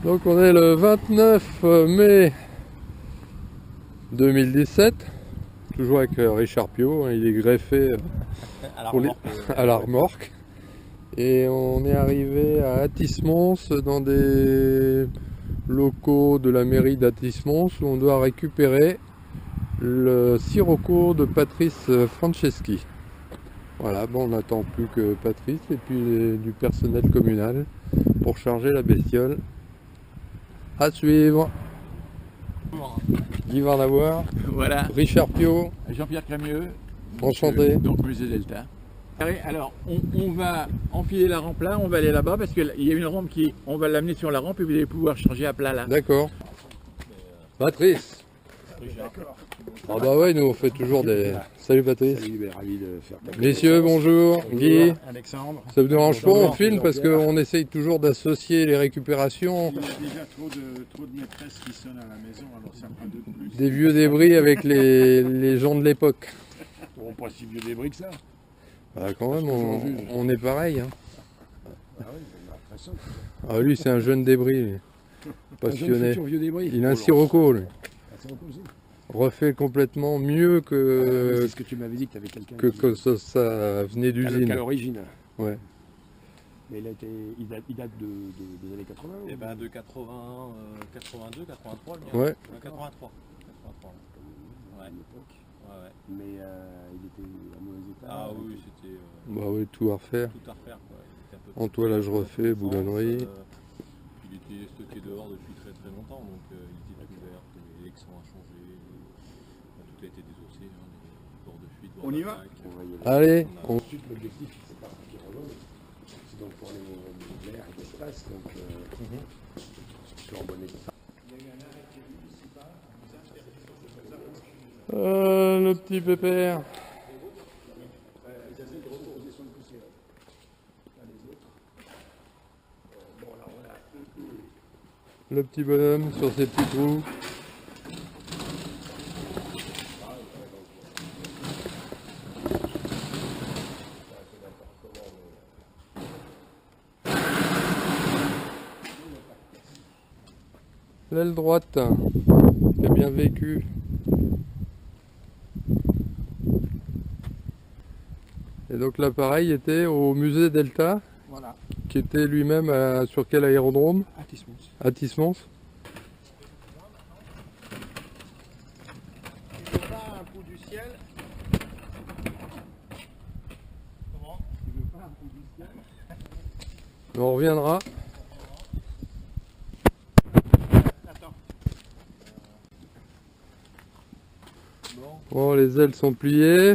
Donc on est le 29 mai 2017, toujours avec Richard Piot, hein, il est greffé à la remorque. Et on est arrivé à Athis-Mons dans des locaux de la mairie d'Athis-Mons où on doit récupérer le sirocco de Patrice Franceschi. Voilà, bon, on n'attend plus que Patrice et puis du personnel communal pour charger la bestiole. À suivre. Guy Van Avoir, Voilà, Richard Piot, Jean-Pierre Crémieux, enchanté. donc musée Delta. Alors, on va enfiler la rampe là, on va aller là-bas parce qu'il y a une rampe on va l'amener sur la rampe et vous allez pouvoir charger à plat là. D'accord. Patrice. Ah bah ouais, nous on fait toujours des... Salut Patrice. Salut, ravi de faire ta Messieurs, bonjour. Guy. Alexandre. Ça vous dérange pas, on filme parce qu'on essaye toujours d'associer les récupérations. Il y a déjà trop de maîtresses qui sonnent à la maison, alors ça prend deux de plus. Des vieux débris avec les gens de l'époque. Bon, pas si vieux débris que ça. Bah quand même, on est pareil. Hein. Ah oui, j'ai l'impression. Ah lui c'est un jeune débris, lui. Passionné. Vieux débris. Il a un sirocco, lui. Ah, c'est reposé. Refait complètement mieux que... C'est ce que tu m'avais dit que tu avais quelqu'un que ça venait d'usine. qu'à l'origine. Ouais. Mais il date des années 80. Eh ben de 80, 82, 83, le mien. Ouais. 83. 83. Ouais. À l'époque. Ouais. Mais il était en mauvais état. Ah oui, c'était Bah oui, tout à refaire. tout à refaire. Quoi. Il était un peu Entoilage refait, boulonnerie. Il était stocké dehors depuis très très longtemps, donc il était tout ouvert, les legs sont à changer, tout a été désossé, hein, les bords de fuite, bords On y va. d'attaque. Allez, on... Ensuite, l'objectif, c'est pas partir en vol. C'est donc pour l'air et l'espace. Donc, sur en bon état. Le petit pépère. Le petit bonhomme sur ses petits trous. L'aile droite qui a bien vécu. Et donc l'appareil était au musée Delta, Voilà. qui était lui-même sur quel aérodrome? Athis-Mons. Athis-Mons. Tu veux pas un coup du ciel? Comment? Tu veux pas un coup du ciel? On reviendra. Attends. Bon, les ailes sont pliées.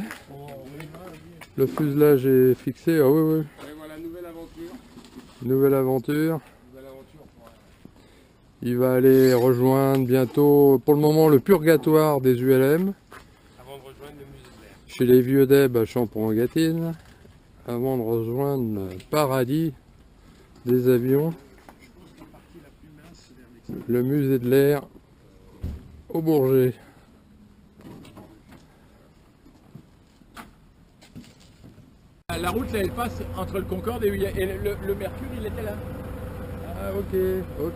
Le fuselage est fixé. Ah oui, oui. Et voilà, nouvelle aventure. Nouvelle aventure. Nouvelle aventure pour Il va aller rejoindre bientôt, pour le moment, le purgatoire des ULM, avant de rejoindre le musée de l'air. chez les vieux Deb à Champron-Gatine, avant de rejoindre le paradis des avions, La partie la plus mince, c'est vers l'extérieur. le musée de l'air au Bourget. La route là, elle passe entre le Concorde et le Mercure, il était là. Ah ok,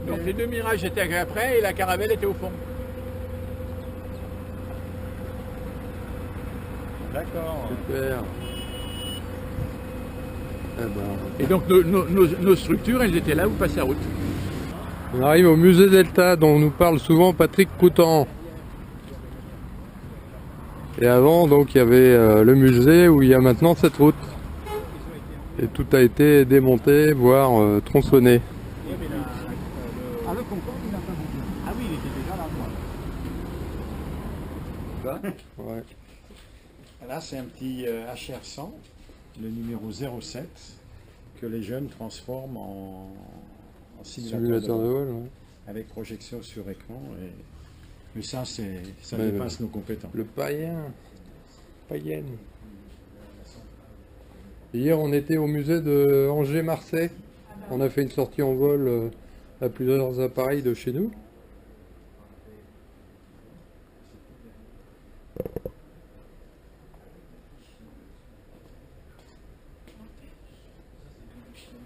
Donc les deux mirages étaient après et la caravelle était au fond. D'accord. Super. Eh ben, Et donc nos structures, elles étaient là où passait la route. on arrive au musée Delta dont nous parle souvent Patrick Coutan. Et avant, donc, il y avait le musée où il y a maintenant cette route. Et tout a été démonté, voire tronçonné. Ah, le Concorde, il n'a pas bougé. Ah oui, il était déjà là, moi. Ouais. Là, c'est un petit HR100, le numéro 07, que les jeunes transforment en Simulateur de vol, ouais. avec projection sur écran. Mais ça, ça Mais dépasse nos compétences. Le païen. Païenne. Hier, on était au musée de Angers-Marseille. On a fait une sortie en vol à plusieurs appareils de chez nous.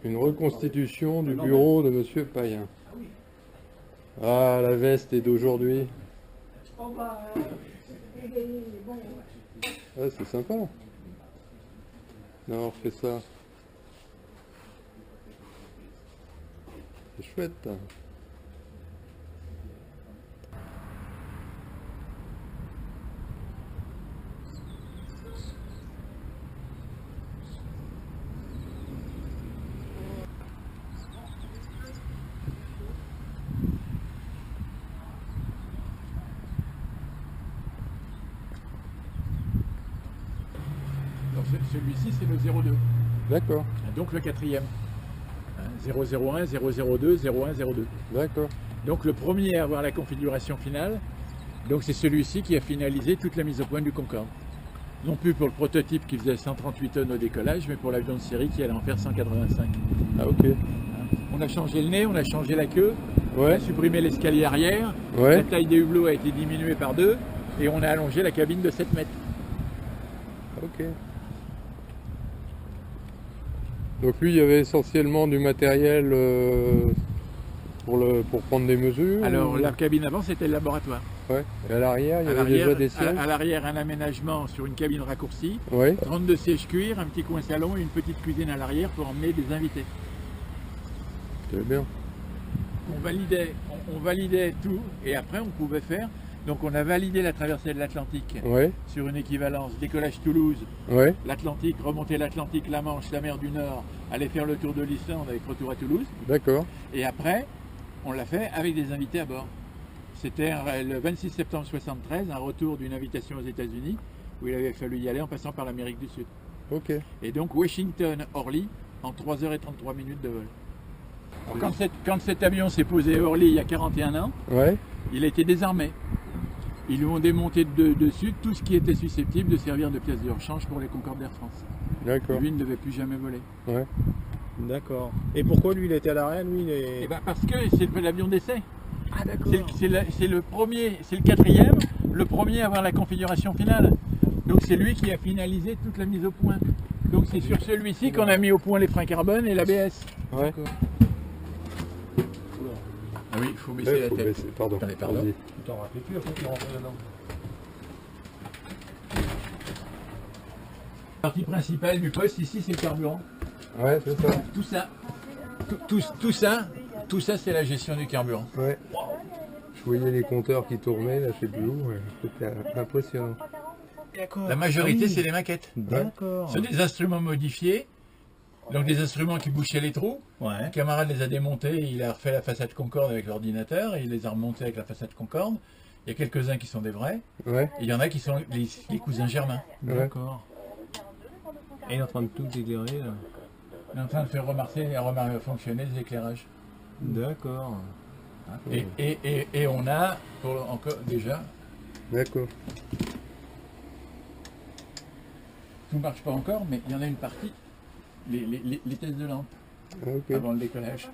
Une reconstitution du bureau de Monsieur Payen. Ah, la veste est d'aujourd'hui. Ah, c'est sympa. Non, on refait ça. C'est chouette. Donc celui-ci, c'est le 02. D'accord, Donc le quatrième. 001, 002, 01, 02. d'accord. Donc le premier à avoir la configuration finale, donc c'est celui-ci qui a finalisé toute la mise au point du Concorde. Non plus pour le prototype qui faisait 138 tonnes au décollage, mais pour l'avion de série qui allait en faire 185. Ah, ok. On a changé le nez, on a changé la queue, on Ouais, a supprimé l'escalier arrière, la ouais. taille des hublots a été diminuée par 2 et on a allongé la cabine de 7 mètres. Ok. Donc lui, il y avait essentiellement du matériel pour prendre des mesures. Alors ou- la cabine avant c'était le laboratoire. Ouais. Et à l'arrière, il y À avait déjà l'arrière, des sièges. à l'arrière, un aménagement sur une cabine raccourcie, Ouais. 32 sièges cuir, un petit coin salon et une petite cuisine à l'arrière pour emmener des invités. C'est bien. On validait tout et après on pouvait faire. Donc on a validé la traversée de l'Atlantique Ouais. sur une équivalence décollage Toulouse, Ouais. l'Atlantique, remonter l'Atlantique, la Manche, la mer du Nord, aller faire le tour de l'Islande avec retour à Toulouse. D'accord. Et après, on l'a fait avec des invités à bord. C'était le 26 septembre 1973, un retour d'une invitation aux États-Unis où il avait fallu y aller en passant par l'Amérique du Sud. Ok. Et donc Washington-Orly en 3h33 de vol. Alors, quand cet avion s'est posé à Orly il y a 41 ans, Ouais. il a été désarmé. Ils lui ont démonté dessus tout ce qui était susceptible de servir de pièce de rechange pour les Concorde d'Air France. D'accord. Lui, il ne devait plus jamais voler. Ouais. D'accord. Et pourquoi lui il était à l'arrêt, lui il est... Et ben parce que c'est l'avion d'essai. Ah d'accord. C'est le premier, c'est le quatrième, le premier à avoir la configuration finale. Donc c'est lui qui a finalisé toute la mise au point. Donc c'est sur celui-ci qu'on a mis au point les freins carbone et l'ABS. Ouais. Ah oui, il faut baisser Ouais, la faut tête. baisser. Pardon. Attendez, pardon. Vas-y. Tu t'en rappelles plus après tu rentres dedans. La partie principale du poste ici, c'est le carburant. Ouais, c'est ça. Tout ça, c'est la gestion du carburant. Ouais. Je voyais les compteurs qui tournaient, là, je sais plus où. Ouais. C'était impressionnant. D'accord. La majorité, Ah oui. c'est des maquettes. D'accord. C'est des instruments modifiés, donc des instruments qui bouchaient les trous. Ouais. Un camarade les a démontés, il a refait la façade Concorde avec l'ordinateur, et il les a remontés avec la façade Concorde. Il y a quelques-uns qui sont des vrais, Ouais. et il y en a qui sont les cousins germains. Ouais. D'accord. Et il est en train de tout éclairer là. On est en train de faire fonctionner les éclairages. D'accord. Et on a, encore déjà, D'accord. tout ne marche pas encore, mais il y en a une partie, les tests de lampe, Ah, ok. avant le décollage.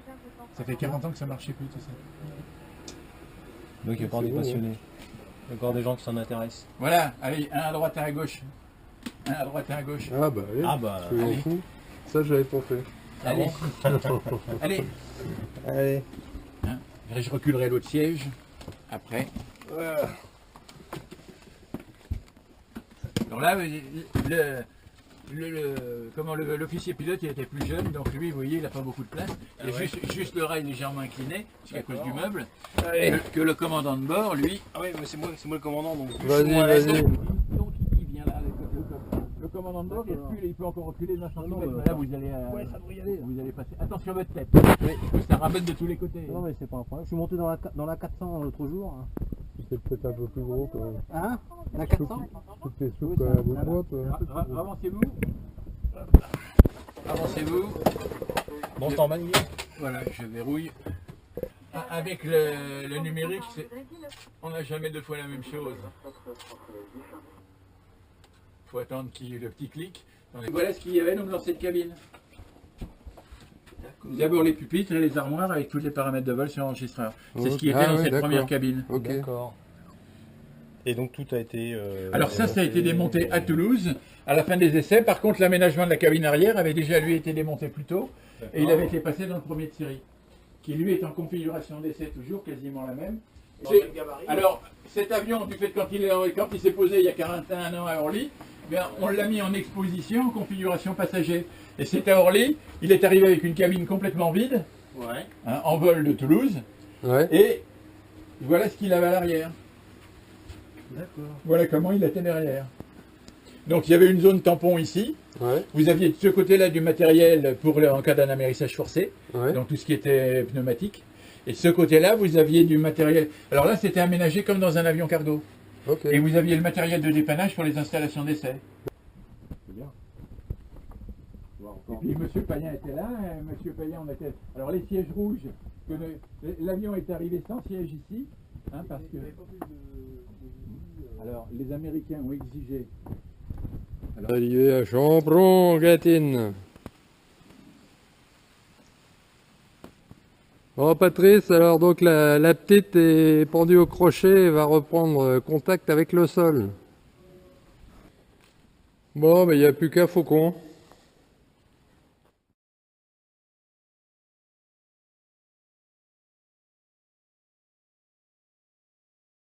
Ça fait 40 ans que ça ne marchait plus tout ça. Donc il y a encore C'est des beau, passionnés. Il y a encore des gens qui s'en intéressent. Voilà, allez, un à droite, un à gauche. Un à droite, un à gauche. Ah, bah, allez. Ah bah, Je m'en allez. fous. Ça, j'avais pas fait. Allez, allez. Allez. Hein, je reculerai l'autre siège, après. Alors là, l'officier pilote, il était plus jeune, donc lui, vous voyez, il n'a pas beaucoup de place. Il y a juste le rail légèrement incliné, c'est à cause du meuble. Que le commandant de bord, lui, Ah oui, mais c'est moi le commandant donc. Vas-y, vas-y. donc il vient là, le commandant de bord, il peut encore reculer d'un centimètre. Là, vous allez, vous allez passer. Attention à votre tête. Ça rabote de tous les côtés. Non mais c'est pas un problème. Je suis monté dans la 400 l'autre jour. C'est peut-être un peu plus gros quand même. Hein? La 400? Toutes les soupes à bout de bois, toi. Avancez-vous. Avancez-vous. Bon, je t'en manier. Voilà, je verrouille. Avec le numérique, on n'a jamais deux fois la même chose. Il faut attendre qu'il y ait le petit clic. Voilà ce qu'il y avait donc dans cette cabine. D'abord les pupitres et les armoires avec tous les paramètres de vol sur l'enregistreur. C'est ce qui était dans cette première cabine. Ok. D'accord. Et donc tout a été... Alors ça a été démonté à Toulouse à la fin des essais. Par contre, l'aménagement de la cabine arrière avait déjà lui été démonté plus tôt et il avait été passé dans le premier de série. qui lui est en configuration d'essai toujours, quasiment la même. Alors, cet avion, du fait quand il s'est posé il y a 41 ans à Orly, bien, on l'a mis en exposition en configuration passager. Et c'était à Orly, il est arrivé avec une cabine complètement vide, hein, en vol de Toulouse, et voilà ce qu'il avait à l'arrière. Voilà comment il était derrière. Donc il y avait une zone tampon ici. Vous aviez de ce côté-là du matériel pour en cas d'un amérissage forcé, donc tout ce qui était pneumatique. Et de ce côté-là, vous aviez du matériel. Alors là, c'était aménagé comme dans un avion cargo. Et vous aviez le matériel de dépannage pour les installations d'essai. C'est bien. Et puis M. Payen était là. M. Payen, on était. Alors les sièges rouges, l'avion est arrivé sans siège ici, hein, parce que. Alors les Américains ont exigé. Arrivé à Champron-Gatine. Bon Patrice, alors donc la petite est pendue au crochet et va reprendre contact avec le sol. Bon, mais il n'y a plus qu'un faucon.